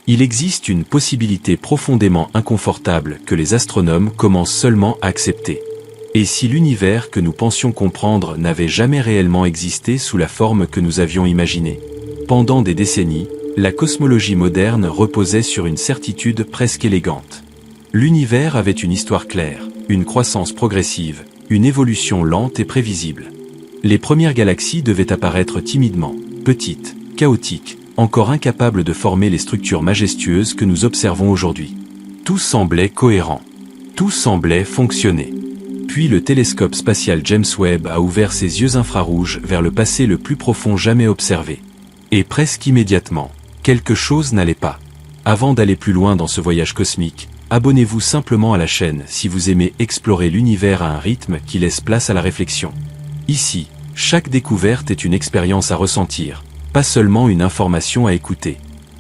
Il existe une possibilité profondément inconfortable que les astronomes commencent seulement à accepter. Et si l'univers que nous pensions comprendre n'avait jamais réellement existé sous la forme que nous avions imaginée? Pendant des décennies, la cosmologie moderne reposait sur une certitude presque élégante. L'univers avait une histoire claire, une croissance progressive, une évolution lente et prévisible. Les premières galaxies devaient apparaître timidement, petites, chaotiques, encore incapables de former les structures majestueuses que nous observons aujourd'hui. Tout semblait cohérent. Tout semblait fonctionner. Puis le télescope spatial James Webb a ouvert ses yeux infrarouges vers le passé le plus profond jamais observé. Et presque immédiatement, quelque chose n'allait pas. Avant d'aller plus loin dans ce voyage cosmique, abonnez-vous simplement à la chaîne si vous aimez explorer l'univers à un rythme qui laisse place à la réflexion. Ici, chaque découverte est une expérience à ressentir, pas seulement une information à écouter.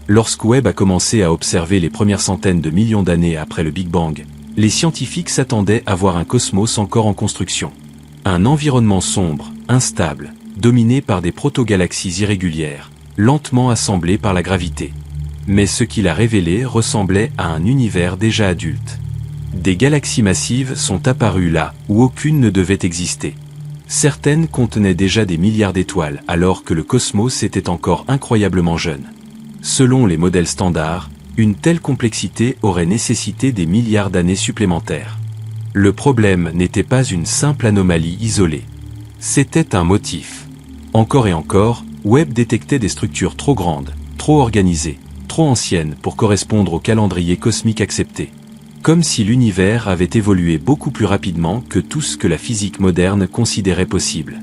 Lorsque Webb a commencé à observer les premières centaines de millions d'années après le Big Bang, les scientifiques s'attendaient à voir un cosmos encore en construction. Un environnement sombre, instable, dominé par des protogalaxies irrégulières, lentement assemblées par la gravité. Mais ce qu'il a révélé ressemblait à un univers déjà adulte. Des galaxies massives sont apparues là où aucune ne devait exister. Certaines contenaient déjà des milliards d'étoiles alors que le cosmos était encore incroyablement jeune. Selon les modèles standards, une telle complexité aurait nécessité des milliards d'années supplémentaires. Le problème n'était pas une simple anomalie isolée. C'était un motif. Encore et encore, Webb détectait des structures trop grandes, trop organisées, trop anciennes pour correspondre au calendrier cosmique accepté. Comme si l'univers avait évolué beaucoup plus rapidement que tout ce que la physique moderne considérait possible.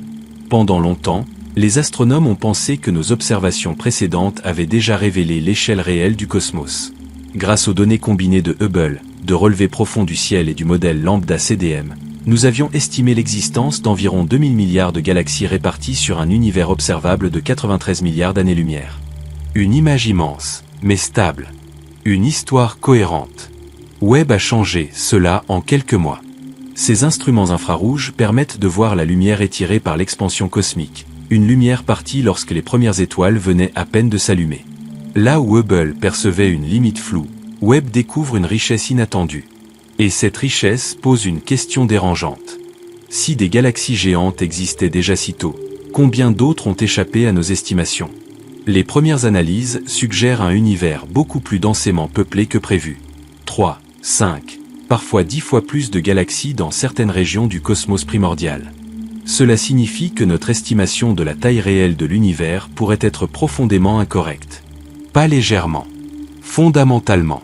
Pendant longtemps, les astronomes ont pensé que nos observations précédentes avaient déjà révélé l'échelle réelle du cosmos. Grâce aux données combinées de Hubble, de relevés profonds du ciel et du modèle lambda CDM, nous avions estimé l'existence d'environ 2000 milliards de galaxies réparties sur un univers observable de 93 milliards d'années-lumière. Une image immense, mais stable. Une histoire cohérente. Webb a changé cela en quelques mois. Ces instruments infrarouges permettent de voir la lumière étirée par l'expansion cosmique. Une lumière partie lorsque les premières étoiles venaient à peine de s'allumer. Là où Hubble percevait une limite floue, Webb découvre une richesse inattendue. Et cette richesse pose une question dérangeante. Si des galaxies géantes existaient déjà si tôt, combien d'autres ont échappé à nos estimations? Les premières analyses suggèrent un univers beaucoup plus densément peuplé que prévu. 3, 5, parfois 10 fois plus de galaxies dans certaines régions du cosmos primordial. Cela signifie que notre estimation de la taille réelle de l'univers pourrait être profondément incorrecte. Pas légèrement. Fondamentalement.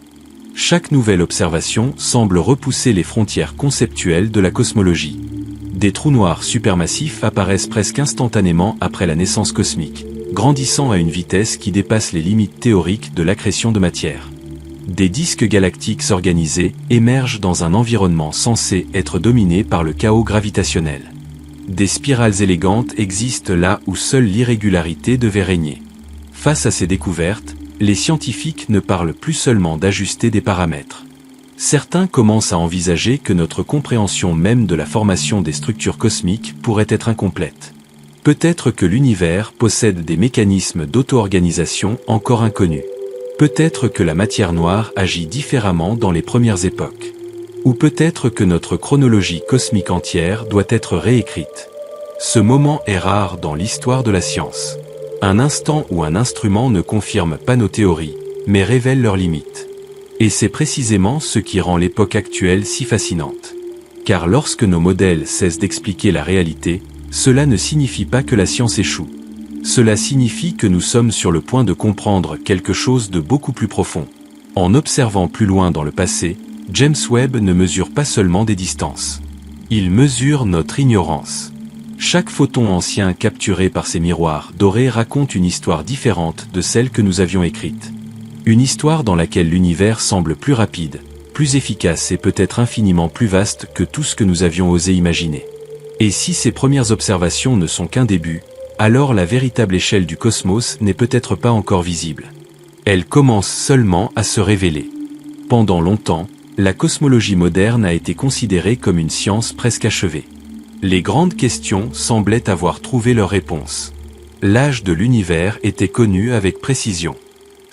Chaque nouvelle observation semble repousser les frontières conceptuelles de la cosmologie. Des trous noirs supermassifs apparaissent presque instantanément après la naissance cosmique, grandissant à une vitesse qui dépasse les limites théoriques de l'accrétion de matière. Des disques galactiques organisés émergent dans un environnement censé être dominé par le chaos gravitationnel. Des spirales élégantes existent là où seule l'irrégularité devait régner. Face à ces découvertes, les scientifiques ne parlent plus seulement d'ajuster des paramètres. Certains commencent à envisager que notre compréhension même de la formation des structures cosmiques pourrait être incomplète. Peut-être que l'univers possède des mécanismes d'auto-organisation encore inconnus. Peut-être que la matière noire agit différemment dans les premières époques. Ou peut-être que notre chronologie cosmique entière doit être réécrite. Ce moment est rare dans l'histoire de la science. Un instant où un instrument ne confirme pas nos théories, mais révèle leurs limites. Et c'est précisément ce qui rend l'époque actuelle si fascinante. Car lorsque nos modèles cessent d'expliquer la réalité, cela ne signifie pas que la science échoue. Cela signifie que nous sommes sur le point de comprendre quelque chose de beaucoup plus profond. En observant plus loin dans le passé, James Webb ne mesure pas seulement des distances. Il mesure notre ignorance. Chaque photon ancien capturé par ces miroirs dorés raconte une histoire différente de celle que nous avions écrite. Une histoire dans laquelle l'univers semble plus rapide, plus efficace et peut-être infiniment plus vaste que tout ce que nous avions osé imaginer. Et si ces premières observations ne sont qu'un début, alors la véritable échelle du cosmos n'est peut-être pas encore visible. Elle commence seulement à se révéler. Pendant longtemps, la cosmologie moderne a été considérée comme une science presque achevée. Les grandes questions semblaient avoir trouvé leur réponse. L'âge de l'univers était connu avec précision.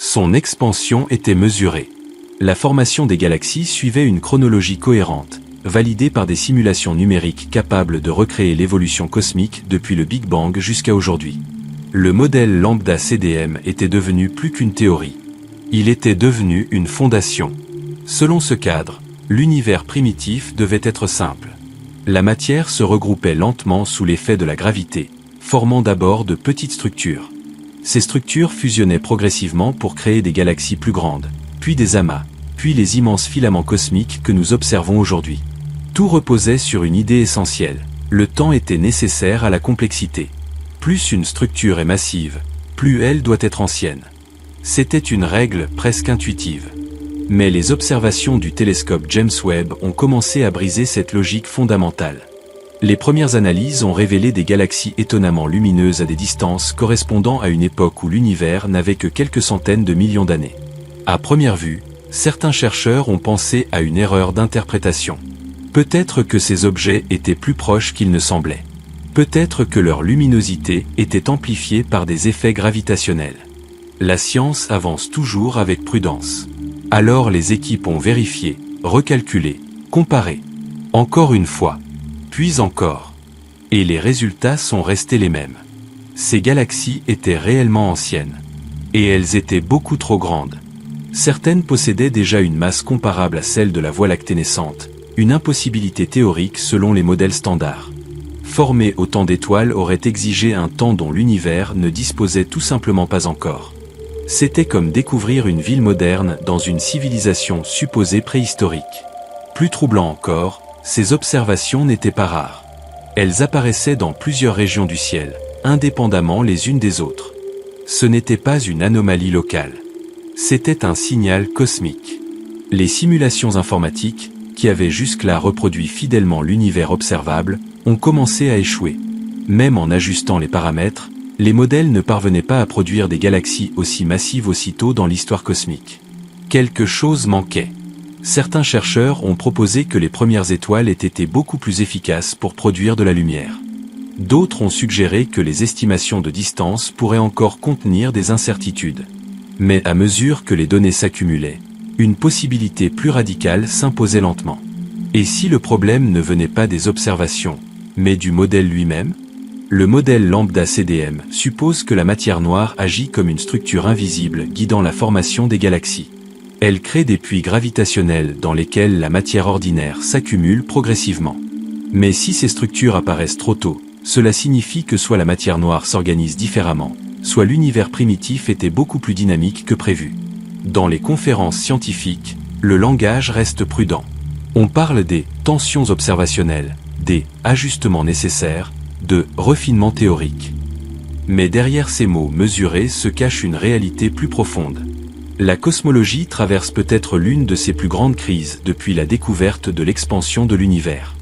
Son expansion était mesurée. La formation des galaxies suivait une chronologie cohérente, validée par des simulations numériques capables de recréer l'évolution cosmique depuis le Big Bang jusqu'à aujourd'hui. Le modèle lambda CDM était devenu plus qu'une théorie. Il était devenu une fondation. Selon ce cadre, l'univers primitif devait être simple. La matière se regroupait lentement sous l'effet de la gravité, formant d'abord de petites structures. Ces structures fusionnaient progressivement pour créer des galaxies plus grandes, puis des amas, puis les immenses filaments cosmiques que nous observons aujourd'hui. Tout reposait sur une idée essentielle. Le temps était nécessaire à la complexité. Plus une structure est massive, plus elle doit être ancienne. C'était une règle presque intuitive. Mais les observations du télescope James Webb ont commencé à briser cette logique fondamentale. Les premières analyses ont révélé des galaxies étonnamment lumineuses à des distances correspondant à une époque où l'univers n'avait que quelques centaines de millions d'années. À première vue, certains chercheurs ont pensé à une erreur d'interprétation. Peut-être que ces objets étaient plus proches qu'ils ne semblaient. Peut-être que leur luminosité était amplifiée par des effets gravitationnels. La science avance toujours avec prudence. Alors les équipes ont vérifié, recalculé, comparé. Encore une fois. Puis encore. Et les résultats sont restés les mêmes. Ces galaxies étaient réellement anciennes. Et elles étaient beaucoup trop grandes. Certaines possédaient déjà une masse comparable à celle de la Voie lactée naissante, une impossibilité théorique selon les modèles standards. Former autant d'étoiles aurait exigé un temps dont l'univers ne disposait tout simplement pas encore. C'était comme découvrir une ville moderne dans une civilisation supposée préhistorique. Plus troublant encore, ces observations n'étaient pas rares. Elles apparaissaient dans plusieurs régions du ciel, indépendamment les unes des autres. Ce n'était pas une anomalie locale. C'était un signal cosmique. Les simulations informatiques, qui avaient jusque-là reproduit fidèlement l'univers observable, ont commencé à échouer. Même en ajustant les paramètres, les modèles ne parvenaient pas à produire des galaxies aussi massives aussitôt dans l'histoire cosmique. Quelque chose manquait. Certains chercheurs ont proposé que les premières étoiles aient été beaucoup plus efficaces pour produire de la lumière. D'autres ont suggéré que les estimations de distance pourraient encore contenir des incertitudes. Mais à mesure que les données s'accumulaient, une possibilité plus radicale s'imposait lentement. Et si le problème ne venait pas des observations, mais du modèle lui-même ? Le modèle lambda CDM suppose que la matière noire agit comme une structure invisible guidant la formation des galaxies. Elle crée des puits gravitationnels dans lesquels la matière ordinaire s'accumule progressivement. Mais si ces structures apparaissent trop tôt, cela signifie que soit la matière noire s'organise différemment, soit l'univers primitif était beaucoup plus dynamique que prévu. Dans les conférences scientifiques, le langage reste prudent. On parle des tensions observationnelles, des ajustements nécessaires, de refinement théorique. Mais derrière ces mots mesurés se cache une réalité plus profonde. La cosmologie traverse peut-être l'une de ses plus grandes crises depuis la découverte de l'expansion de l'univers.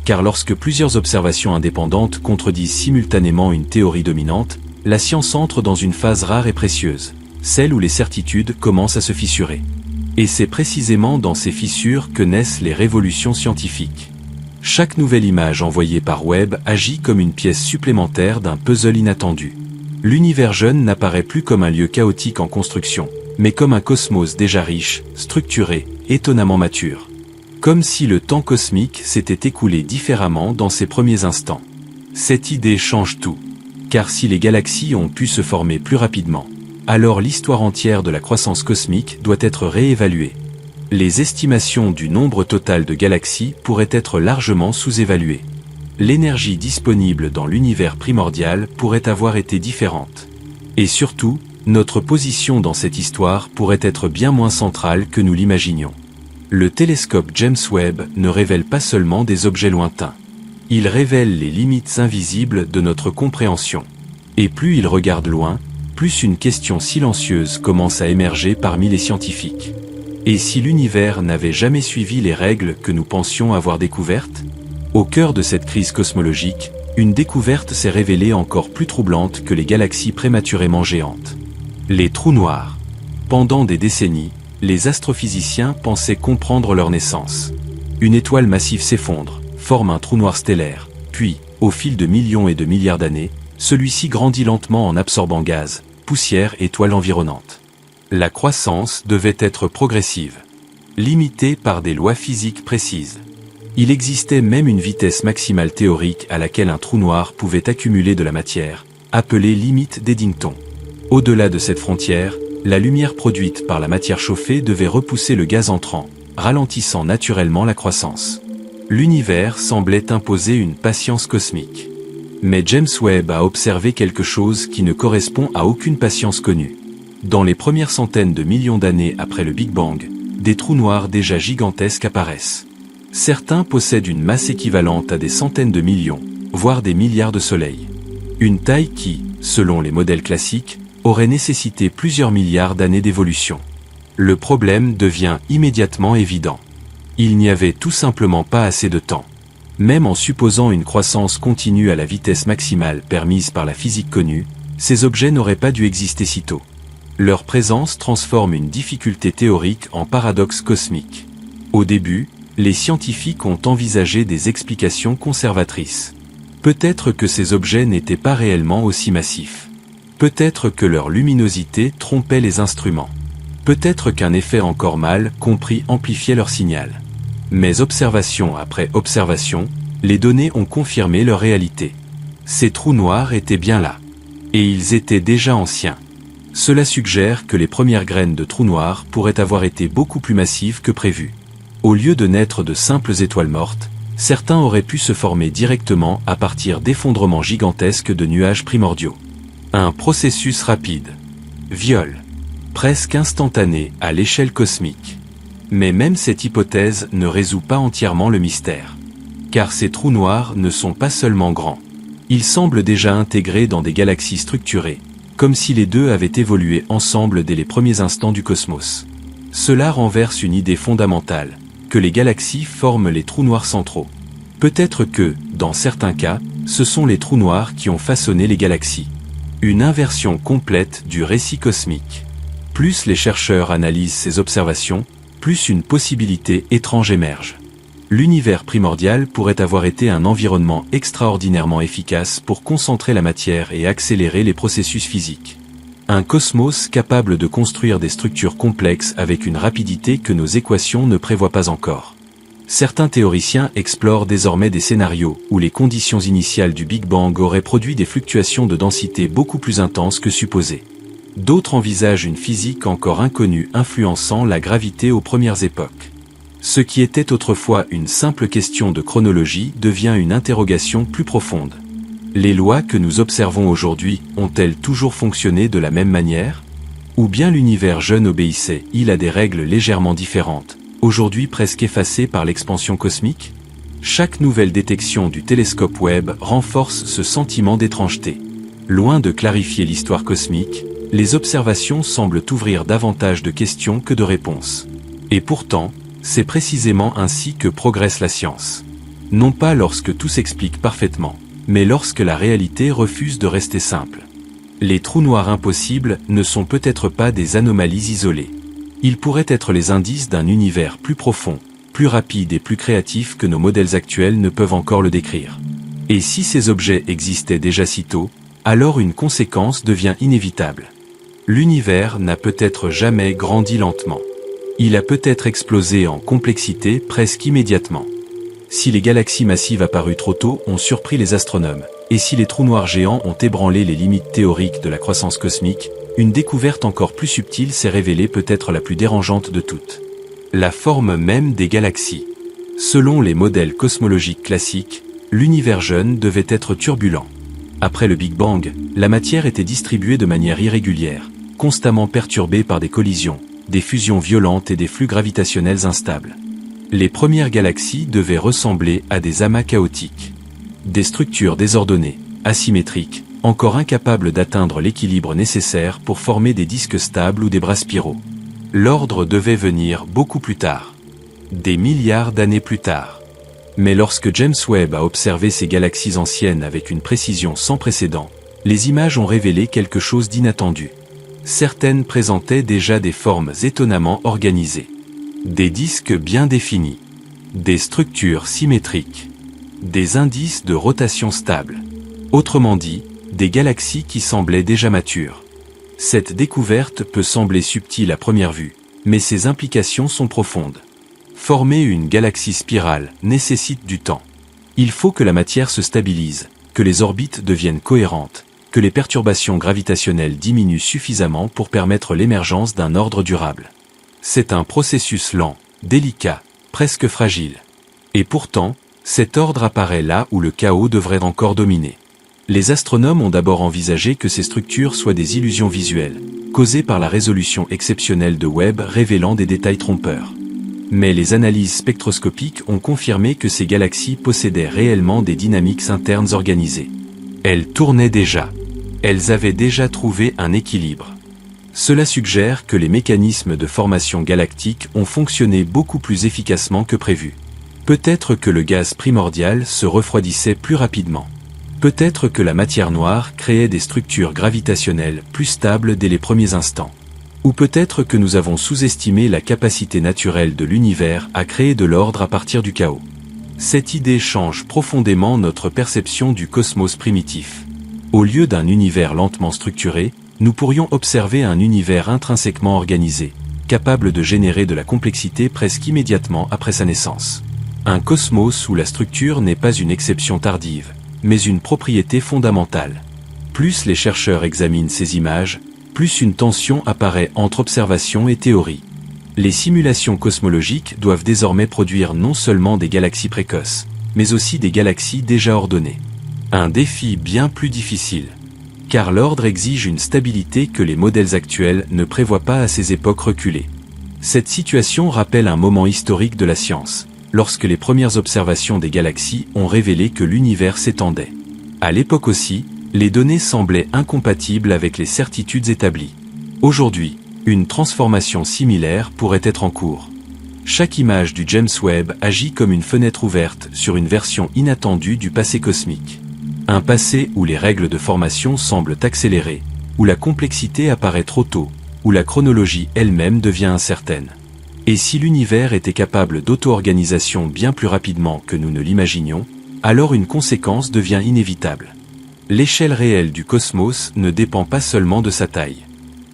Car lorsque plusieurs observations indépendantes contredisent simultanément une théorie dominante, la science entre dans une phase rare et précieuse, celle où les certitudes commencent à se fissurer. Et c'est précisément dans ces fissures que naissent les révolutions scientifiques. Chaque nouvelle image envoyée par Webb agit comme une pièce supplémentaire d'un puzzle inattendu. L'univers jeune n'apparaît plus comme un lieu chaotique en construction, mais comme un cosmos déjà riche, structuré, étonnamment mature. Comme si le temps cosmique s'était écoulé différemment dans ses premiers instants. Cette idée change tout. Car si les galaxies ont pu se former plus rapidement, alors l'histoire entière de la croissance cosmique doit être réévaluée. Les estimations du nombre total de galaxies pourraient être largement sous-évaluées. L'énergie disponible dans l'univers primordial pourrait avoir été différente. Et surtout, notre position dans cette histoire pourrait être bien moins centrale que nous l'imaginions. Le télescope James Webb ne révèle pas seulement des objets lointains. Il révèle les limites invisibles de notre compréhension. Et plus il regarde loin, plus une question silencieuse commence à émerger parmi les scientifiques. Et si l'univers n'avait jamais suivi les règles que nous pensions avoir découvertes ? Au cœur de cette crise cosmologique, une découverte s'est révélée encore plus troublante que les galaxies prématurément géantes. Les trous noirs. Pendant des décennies, les astrophysiciens pensaient comprendre leur naissance. Une étoile massive s'effondre, forme un trou noir stellaire, puis, au fil de millions et de milliards d'années, celui-ci grandit lentement en absorbant gaz, poussière et toile environnante. La croissance devait être progressive, limitée par des lois physiques précises. Il existait même une vitesse maximale théorique à laquelle un trou noir pouvait accumuler de la matière, appelée limite d'Eddington. Au-delà de cette frontière, la lumière produite par la matière chauffée devait repousser le gaz entrant, ralentissant naturellement la croissance. L'univers semblait imposer une patience cosmique. Mais James Webb a observé quelque chose qui ne correspond à aucune patience connue. Dans les premières centaines de millions d'années après le Big Bang, des trous noirs déjà gigantesques apparaissent. Certains possèdent une masse équivalente à des centaines de millions, voire des milliards de soleils. Une taille qui, selon les modèles classiques, aurait nécessité plusieurs milliards d'années d'évolution. Le problème devient immédiatement évident. Il n'y avait tout simplement pas assez de temps. Même en supposant une croissance continue à la vitesse maximale permise par la physique connue, ces objets n'auraient pas dû exister si tôt. Leur présence transforme une difficulté théorique en paradoxe cosmique. Au début, les scientifiques ont envisagé des explications conservatrices. Peut-être que ces objets n'étaient pas réellement aussi massifs. Peut-être que leur luminosité trompait les instruments. Peut-être qu'un effet encore mal compris amplifiait leur signal. Mais observation après observation, les données ont confirmé leur réalité. Ces trous noirs étaient bien là. Et ils étaient déjà anciens. Cela suggère que les premières graines de trous noirs pourraient avoir été beaucoup plus massives que prévu. Au lieu de naître de simples étoiles mortes, certains auraient pu se former directement à partir d'effondrements gigantesques de nuages primordiaux. Un processus rapide. Viol. Presque instantané à l'échelle cosmique. Mais même cette hypothèse ne résout pas entièrement le mystère. Car ces trous noirs ne sont pas seulement grands. Ils semblent déjà intégrés dans des galaxies structurées, comme si les deux avaient évolué ensemble dès les premiers instants du cosmos. Cela renverse une idée fondamentale, que les galaxies forment les trous noirs centraux. Peut-être que, dans certains cas, ce sont les trous noirs qui ont façonné les galaxies. Une inversion complète du récit cosmique. Plus les chercheurs analysent ces observations, plus une possibilité étrange émerge. L'univers primordial pourrait avoir été un environnement extraordinairement efficace pour concentrer la matière et accélérer les processus physiques. Un cosmos capable de construire des structures complexes avec une rapidité que nos équations ne prévoient pas encore. Certains théoriciens explorent désormais des scénarios où les conditions initiales du Big Bang auraient produit des fluctuations de densité beaucoup plus intenses que supposées. D'autres envisagent une physique encore inconnue influençant la gravité aux premières époques. Ce qui était autrefois une simple question de chronologie devient une interrogation plus profonde. Les lois que nous observons aujourd'hui ont-elles toujours fonctionné de la même manière? Ou bien l'univers jeune obéissait-il à des règles légèrement différentes, aujourd'hui presque effacées par l'expansion cosmique? Chaque nouvelle détection du télescope Webb renforce ce sentiment d'étrangeté. Loin de clarifier l'histoire cosmique, les observations semblent ouvrir davantage de questions que de réponses. Et pourtant, c'est précisément ainsi que progresse la science. Non pas lorsque tout s'explique parfaitement, mais lorsque la réalité refuse de rester simple. Les trous noirs impossibles ne sont peut-être pas des anomalies isolées. Ils pourraient être les indices d'un univers plus profond, plus rapide et plus créatif que nos modèles actuels ne peuvent encore le décrire. Et si ces objets existaient déjà si tôt, alors une conséquence devient inévitable. L'univers n'a peut-être jamais grandi lentement. Il a peut-être explosé en complexité presque immédiatement. Si les galaxies massives apparues trop tôt ont surpris les astronomes, et si les trous noirs géants ont ébranlé les limites théoriques de la croissance cosmique, une découverte encore plus subtile s'est révélée peut-être la plus dérangeante de toutes. La forme même des galaxies. Selon les modèles cosmologiques classiques, l'univers jeune devait être turbulent. Après le Big Bang, la matière était distribuée de manière irrégulière, constamment perturbée par des collisions, des fusions violentes et des flux gravitationnels instables. Les premières galaxies devaient ressembler à des amas chaotiques. Des structures désordonnées, asymétriques, encore incapables d'atteindre l'équilibre nécessaire pour former des disques stables ou des bras spiraux. L'ordre devait venir beaucoup plus tard. Des milliards d'années plus tard. Mais lorsque James Webb a observé ces galaxies anciennes avec une précision sans précédent, les images ont révélé quelque chose d'inattendu. Certaines présentaient déjà des formes étonnamment organisées. Des disques bien définis. Des structures symétriques. Des indices de rotation stable. Autrement dit, des galaxies qui semblaient déjà matures. Cette découverte peut sembler subtile à première vue, mais ses implications sont profondes. Former une galaxie spirale nécessite du temps. Il faut que la matière se stabilise, que les orbites deviennent cohérentes, que les perturbations gravitationnelles diminuent suffisamment pour permettre l'émergence d'un ordre durable. C'est un processus lent, délicat, presque fragile. Et pourtant, cet ordre apparaît là où le chaos devrait encore dominer. Les astronomes ont d'abord envisagé que ces structures soient des illusions visuelles, causées par la résolution exceptionnelle de Webb révélant des détails trompeurs. Mais les analyses spectroscopiques ont confirmé que ces galaxies possédaient réellement des dynamiques internes organisées. Elles tournaient déjà. Elles avaient déjà trouvé un équilibre. Cela suggère que les mécanismes de formation galactique ont fonctionné beaucoup plus efficacement que prévu. Peut-être que le gaz primordial se refroidissait plus rapidement. Peut-être que la matière noire créait des structures gravitationnelles plus stables dès les premiers instants. Ou peut-être que nous avons sous-estimé la capacité naturelle de l'univers à créer de l'ordre à partir du chaos. Cette idée change profondément notre perception du cosmos primitif. Au lieu d'un univers lentement structuré, nous pourrions observer un univers intrinsèquement organisé, capable de générer de la complexité presque immédiatement après sa naissance. Un cosmos où la structure n'est pas une exception tardive, mais une propriété fondamentale. Plus les chercheurs examinent ces images, plus une tension apparaît entre observation et théorie. Les simulations cosmologiques doivent désormais produire non seulement des galaxies précoces, mais aussi des galaxies déjà ordonnées. Un défi bien plus difficile. Car l'ordre exige une stabilité que les modèles actuels ne prévoient pas à ces époques reculées. Cette situation rappelle un moment historique de la science, lorsque les premières observations des galaxies ont révélé que l'univers s'étendait. À l'époque aussi, les données semblaient incompatibles avec les certitudes établies. Aujourd'hui, une transformation similaire pourrait être en cours. Chaque image du James Webb agit comme une fenêtre ouverte sur une version inattendue du passé cosmique. Un passé où les règles de formation semblent accélérées, où la complexité apparaît trop tôt, où la chronologie elle-même devient incertaine. Et si l'univers était capable d'auto-organisation bien plus rapidement que nous ne l'imaginions, alors une conséquence devient inévitable. L'échelle réelle du cosmos ne dépend pas seulement de sa taille.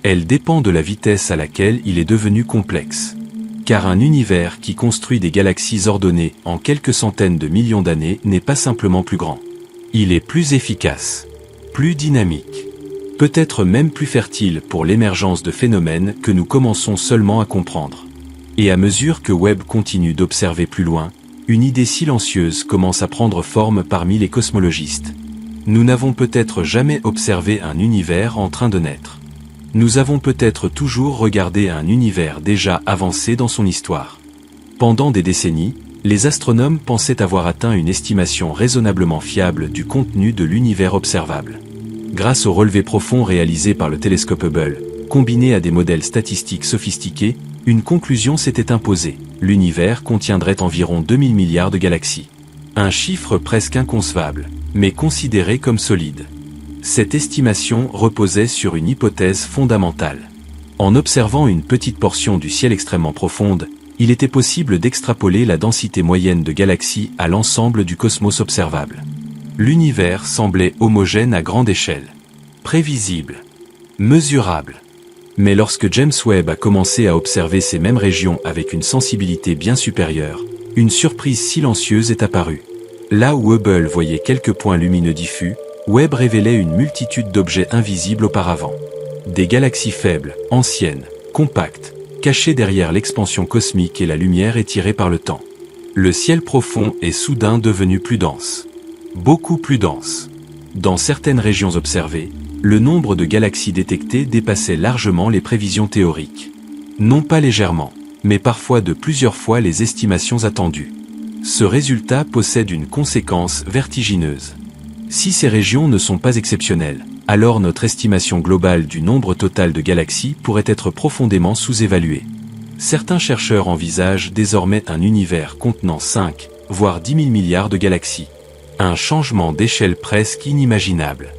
Elle dépend de la vitesse à laquelle il est devenu complexe. Car un univers qui construit des galaxies ordonnées en quelques centaines de millions d'années n'est pas simplement plus grand. Il est plus efficace, plus dynamique, peut-être même plus fertile pour l'émergence de phénomènes que nous commençons seulement à comprendre. Et à mesure que Webb continue d'observer plus loin, une idée silencieuse commence à prendre forme parmi les cosmologistes. Nous n'avons peut-être jamais observé un univers en train de naître. Nous avons peut-être toujours regardé un univers déjà avancé dans son histoire. Pendant des décennies, les astronomes pensaient avoir atteint une estimation raisonnablement fiable du contenu de l'univers observable. Grâce aux relevés profonds réalisés par le télescope Hubble, combinés à des modèles statistiques sophistiqués, une conclusion s'était imposée. L'univers contiendrait environ 2000 milliards de galaxies. Un chiffre presque inconcevable, mais considéré comme solide. Cette estimation reposait sur une hypothèse fondamentale. En observant une petite portion du ciel extrêmement profonde, il était possible d'extrapoler la densité moyenne de galaxies à l'ensemble du cosmos observable. L'univers semblait homogène à grande échelle, prévisible, mesurable. Mais lorsque James Webb a commencé à observer ces mêmes régions avec une sensibilité bien supérieure, une surprise silencieuse est apparue. Là où Hubble voyait quelques points lumineux diffus, Webb révélait une multitude d'objets invisibles auparavant. Des galaxies faibles, anciennes, compactes, cachées derrière l'expansion cosmique et la lumière étirée par le temps. Le ciel profond est soudain devenu plus dense. Beaucoup plus dense. Dans certaines régions observées, le nombre de galaxies détectées dépassait largement les prévisions théoriques. Non pas légèrement, mais parfois de plusieurs fois les estimations attendues. Ce résultat possède une conséquence vertigineuse. Si ces régions ne sont pas exceptionnelles, alors notre estimation globale du nombre total de galaxies pourrait être profondément sous-évaluée. Certains chercheurs envisagent désormais un univers contenant 5, voire 10 000 milliards de galaxies. Un changement d'échelle presque inimaginable.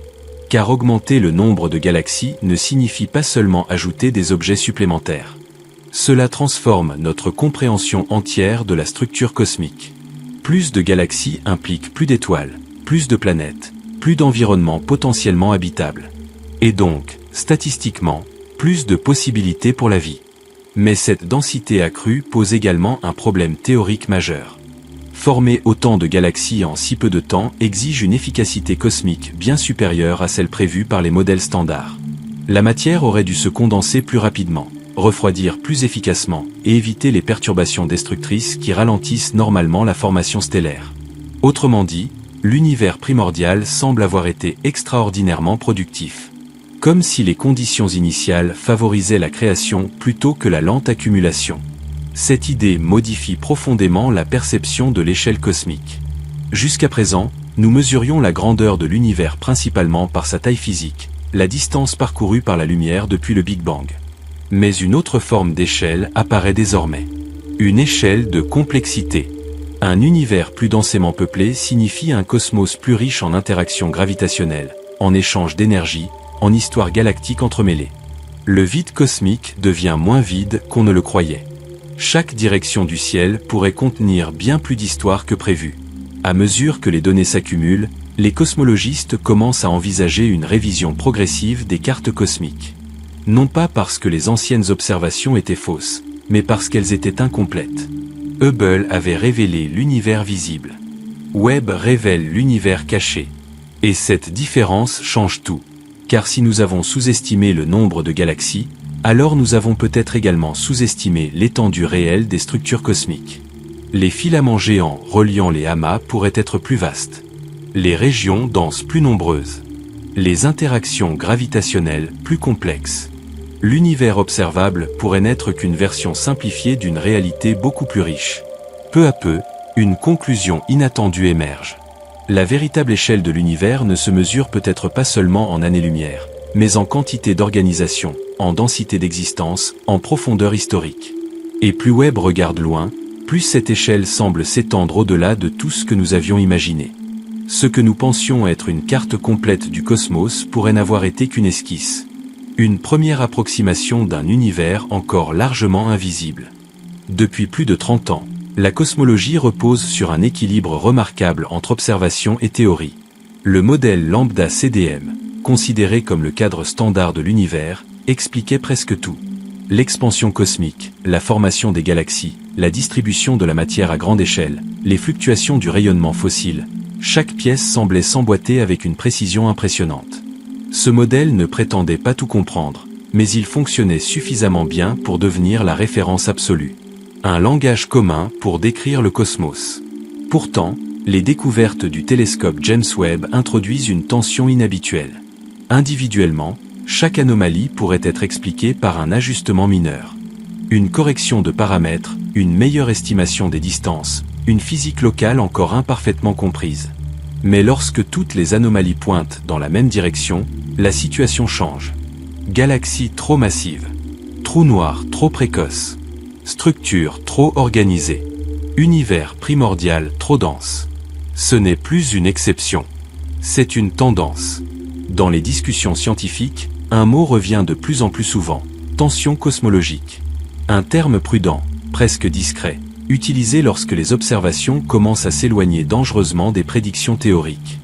Car augmenter le nombre de galaxies ne signifie pas seulement ajouter des objets supplémentaires. Cela transforme notre compréhension entière de la structure cosmique. Plus de galaxies implique plus d'étoiles, plus de planètes, plus d'environnements potentiellement habitables. Et donc, Statistiquement, plus de possibilités pour la vie. Mais cette densité accrue pose également un problème théorique majeur. Former autant de galaxies en si peu de temps exige une efficacité cosmique bien supérieure à celle prévue par les modèles standards. La matière aurait dû se condenser plus rapidement, refroidir plus efficacement et éviter les perturbations destructrices qui ralentissent normalement la formation stellaire. Autrement dit, l'univers primordial semble avoir été extraordinairement productif. Comme si les conditions initiales favorisaient la création plutôt que la lente accumulation. Cette idée modifie profondément la perception de l'échelle cosmique. Jusqu'à présent, nous mesurions la grandeur de l'univers principalement par sa taille physique, la distance parcourue par la lumière depuis le Big Bang. Mais une autre forme d'échelle apparaît désormais. Une échelle de complexité. Un univers plus densément peuplé signifie un cosmos plus riche en interactions gravitationnelles, en échanges d'énergie, en histoires galactiques entremêlées. Le vide cosmique devient moins vide qu'on ne le croyait. Chaque direction du ciel pourrait contenir bien plus d'histoires que prévu. À mesure que les données s'accumulent, les cosmologistes commencent à envisager une révision progressive des cartes cosmiques. Non pas parce que les anciennes observations étaient fausses, mais parce qu'elles étaient incomplètes. Hubble avait révélé l'univers visible. Webb révèle l'univers caché. Et cette différence change tout. Car si nous avons sous-estimé le nombre de galaxies, alors nous avons peut-être également sous-estimé l'étendue réelle des structures cosmiques. Les filaments géants reliant les amas pourraient être plus vastes. Les régions denses plus nombreuses. Les interactions gravitationnelles plus complexes. L'univers observable pourrait n'être qu'une version simplifiée d'une réalité beaucoup plus riche. Peu à peu, une conclusion inattendue émerge. La véritable échelle de l'univers ne se mesure peut-être pas seulement en années-lumière, mais en quantité d'organisation, en densité d'existence, en profondeur historique. Et plus Webb regarde loin, plus cette échelle semble s'étendre au-delà de tout ce que nous avions imaginé. Ce que nous pensions être une carte complète du cosmos pourrait n'avoir été qu'une esquisse. Une première approximation d'un univers encore largement invisible. Depuis plus de 30 ans, la cosmologie repose sur un équilibre remarquable entre observation et théorie. Le modèle lambda CDM, considéré comme le cadre standard de l'univers, expliquait presque tout. L'expansion cosmique, la formation des galaxies, la distribution de la matière à grande échelle, les fluctuations du rayonnement fossile, chaque pièce semblait s'emboîter avec une précision impressionnante. Ce modèle ne prétendait pas tout comprendre, mais il fonctionnait suffisamment bien pour devenir la référence absolue. Un langage commun pour décrire le cosmos. Pourtant, les découvertes du télescope James Webb introduisent une tension inhabituelle. Individuellement, chaque anomalie pourrait être expliquée par un ajustement mineur. Une correction de paramètres, une meilleure estimation des distances, une physique locale encore imparfaitement comprise. Mais lorsque toutes les anomalies pointent dans la même direction, la situation change. Galaxie trop massive. Trou noir trop précoce. Structure trop organisée. Univers primordial trop dense. Ce n'est plus une exception. C'est une tendance. Dans les discussions scientifiques, un mot revient de plus en plus souvent, tension cosmologique. Un terme prudent, presque discret, utilisé lorsque les observations commencent à s'éloigner dangereusement des prédictions théoriques.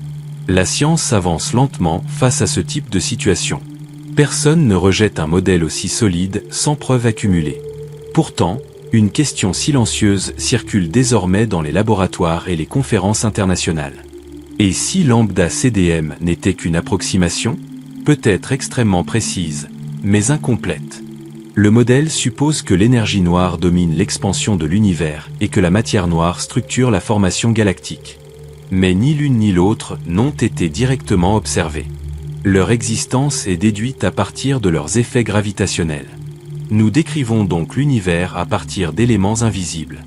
La science avance lentement face à ce type de situation. Personne ne rejette un modèle aussi solide sans preuve accumulée. Pourtant, une question silencieuse circule désormais dans les laboratoires et les conférences internationales. Et si lambda CDM n'était qu'une approximation ? Peut-être extrêmement précise, mais incomplète. Le modèle suppose que l'énergie noire domine l'expansion de l'univers et que la matière noire structure la formation galactique. Mais ni l'une ni l'autre n'ont été directement observées. Leur existence est déduite à partir de leurs effets gravitationnels. Nous décrivons donc l'univers à partir d'éléments invisibles.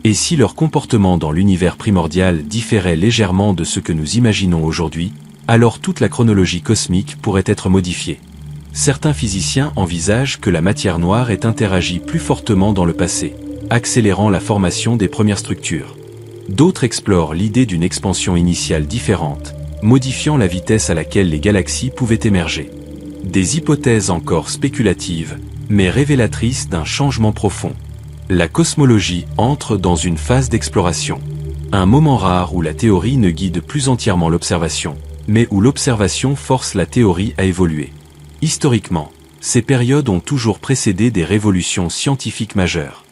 Et si leur comportement dans l'univers primordial différait légèrement de ce que nous imaginons aujourd'hui, alors toute la chronologie cosmique pourrait être modifiée. Certains physiciens envisagent que la matière noire ait interagi plus fortement dans le passé, accélérant la formation des premières structures. D'autres explorent l'idée d'une expansion initiale différente, modifiant la vitesse à laquelle les galaxies pouvaient émerger. Des hypothèses encore spéculatives, mais révélatrices d'un changement profond. La cosmologie entre dans une phase d'exploration. Un moment rare où la théorie ne guide plus entièrement l'observation, mais où l'observation force la théorie à évoluer. Historiquement, ces périodes ont toujours précédé des révolutions scientifiques majeures.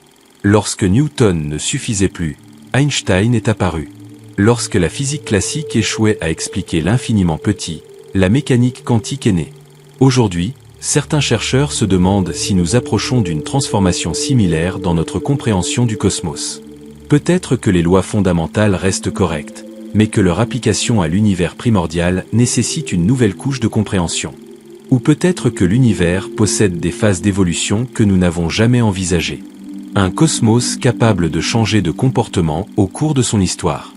Lorsque Newton ne suffisait plus, Einstein est apparu. Lorsque la physique classique échouait à expliquer l'infiniment petit, la mécanique quantique est née. Aujourd'hui, certains chercheurs se demandent si nous approchons d'une transformation similaire dans notre compréhension du cosmos. Peut-être que les lois fondamentales restent correctes, mais que leur application à l'univers primordial nécessite une nouvelle couche de compréhension. Ou peut-être que l'univers possède des phases d'évolution que nous n'avons jamais envisagées. Un cosmos capable de changer de comportement au cours de son histoire.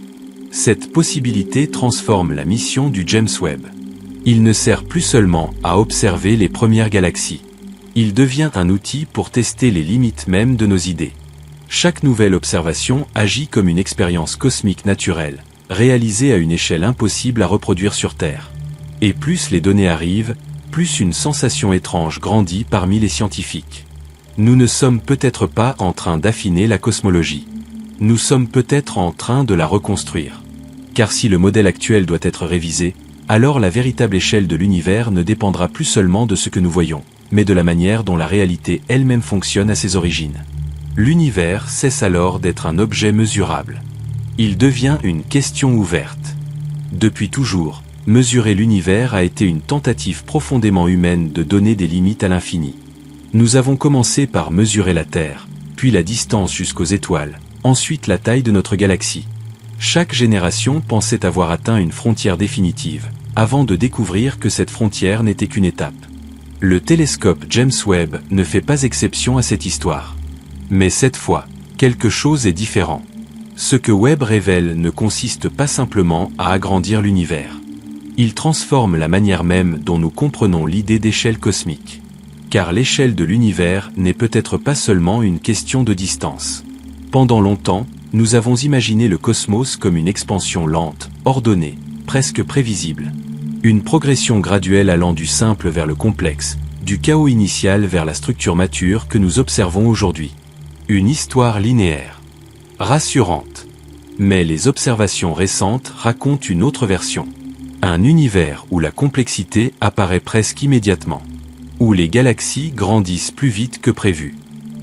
Cette possibilité transforme la mission du James Webb. Il ne sert plus seulement à observer les premières galaxies. Il devient un outil pour tester les limites même de nos idées. Chaque nouvelle observation agit comme une expérience cosmique naturelle, réalisée à une échelle impossible à reproduire sur Terre. Et plus les données arrivent, plus une sensation étrange grandit parmi les scientifiques. Nous ne sommes peut-être pas en train d'affiner la cosmologie. Nous sommes peut-être en train de la reconstruire. Car si le modèle actuel doit être révisé, alors la véritable échelle de l'univers ne dépendra plus seulement de ce que nous voyons, mais de la manière dont la réalité elle-même fonctionne à ses origines. L'univers cesse alors d'être un objet mesurable. Il devient une question ouverte. Depuis toujours, mesurer l'univers a été une tentative profondément humaine de donner des limites à l'infini. Nous avons commencé par mesurer la Terre, puis la distance jusqu'aux étoiles, ensuite la taille de notre galaxie. Chaque génération pensait avoir atteint une frontière définitive, avant de découvrir que cette frontière n'était qu'une étape. Le télescope James Webb ne fait pas exception à cette histoire. Mais cette fois, quelque chose est différent. Ce que Webb révèle ne consiste pas simplement à agrandir l'univers. Il transforme la manière même dont nous comprenons l'idée d'échelle cosmique. Car l'échelle de l'univers n'est peut-être pas seulement une question de distance. Pendant longtemps, nous avons imaginé le cosmos comme une expansion lente, ordonnée, presque prévisible. Une progression graduelle allant du simple vers le complexe, du chaos initial vers la structure mature que nous observons aujourd'hui. Une histoire linéaire. Rassurante. Mais les observations récentes racontent une autre version. Un univers où la complexité apparaît presque immédiatement. Où les galaxies grandissent plus vite que prévu.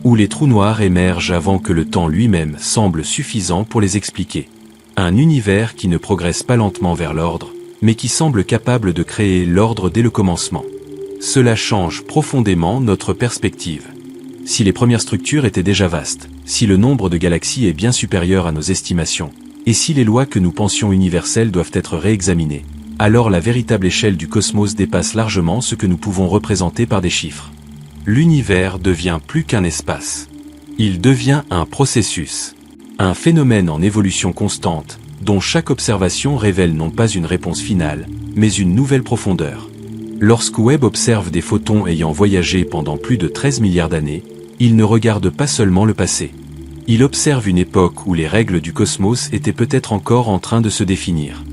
Où les trous noirs émergent avant que le temps lui-même semble suffisant pour les expliquer. Un univers qui ne progresse pas lentement vers l'ordre, mais qui semble capable de créer l'ordre dès le commencement. Cela change profondément notre perspective. Si les premières structures étaient déjà vastes, si le nombre de galaxies est bien supérieur à nos estimations, et si les lois que nous pensions universelles doivent être réexaminées, alors la véritable échelle du cosmos dépasse largement ce que nous pouvons représenter par des chiffres. L'univers devient plus qu'un espace. Il devient un processus. Un phénomène en évolution constante, dont chaque observation révèle non pas une réponse finale, mais une nouvelle profondeur. Lorsque Webb observe des photons ayant voyagé pendant plus de 13 milliards d'années, il ne regarde pas seulement le passé. Il observe une époque où les règles du cosmos étaient peut-être encore en train de se définir.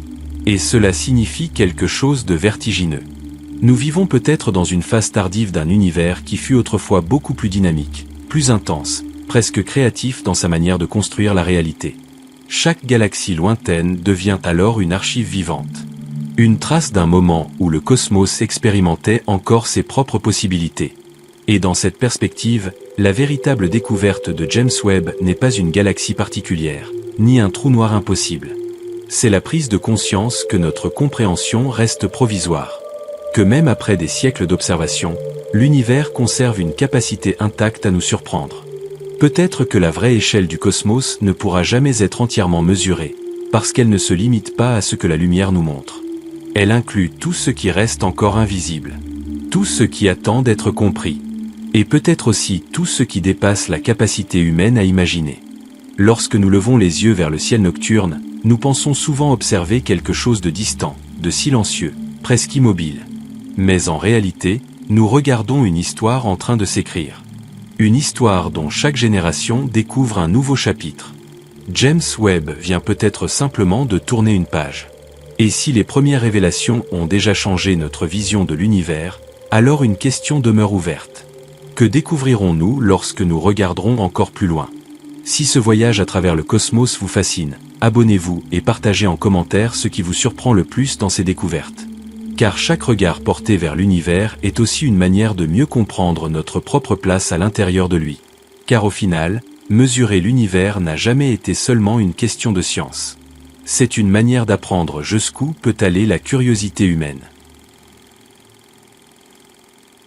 Et cela signifie quelque chose de vertigineux. Nous vivons peut-être dans une phase tardive d'un univers qui fut autrefois beaucoup plus dynamique, plus intense, presque créatif dans sa manière de construire la réalité. Chaque galaxie lointaine devient alors une archive vivante. Une trace d'un moment où le cosmos expérimentait encore ses propres possibilités. Et dans cette perspective, la véritable découverte de James Webb n'est pas une galaxie particulière, ni un trou noir impossible. C'est la prise de conscience que notre compréhension reste provisoire. Que même après des siècles d'observation, l'univers conserve une capacité intacte à nous surprendre. Peut-être que la vraie échelle du cosmos ne pourra jamais être entièrement mesurée, parce qu'elle ne se limite pas à ce que la lumière nous montre. Elle inclut tout ce qui reste encore invisible, tout ce qui attend d'être compris, et peut-être aussi tout ce qui dépasse la capacité humaine à imaginer. Lorsque nous levons les yeux vers le ciel nocturne, nous pensons souvent observer quelque chose de distant, de silencieux, presque immobile. Mais en réalité, nous regardons une histoire en train de s'écrire. Une histoire dont chaque génération découvre un nouveau chapitre. James Webb vient peut-être simplement de tourner une page. Et si les premières révélations ont déjà changé notre vision de l'univers, alors une question demeure ouverte. Que découvrirons-nous lorsque nous regarderons encore plus loin? Si ce voyage à travers le cosmos vous fascine, abonnez-vous et partagez en commentaire ce qui vous surprend le plus dans ces découvertes. Car chaque regard porté vers l'univers est aussi une manière de mieux comprendre notre propre place à l'intérieur de lui. Car au final, mesurer l'univers n'a jamais été seulement une question de science. C'est une manière d'apprendre jusqu'où peut aller la curiosité humaine.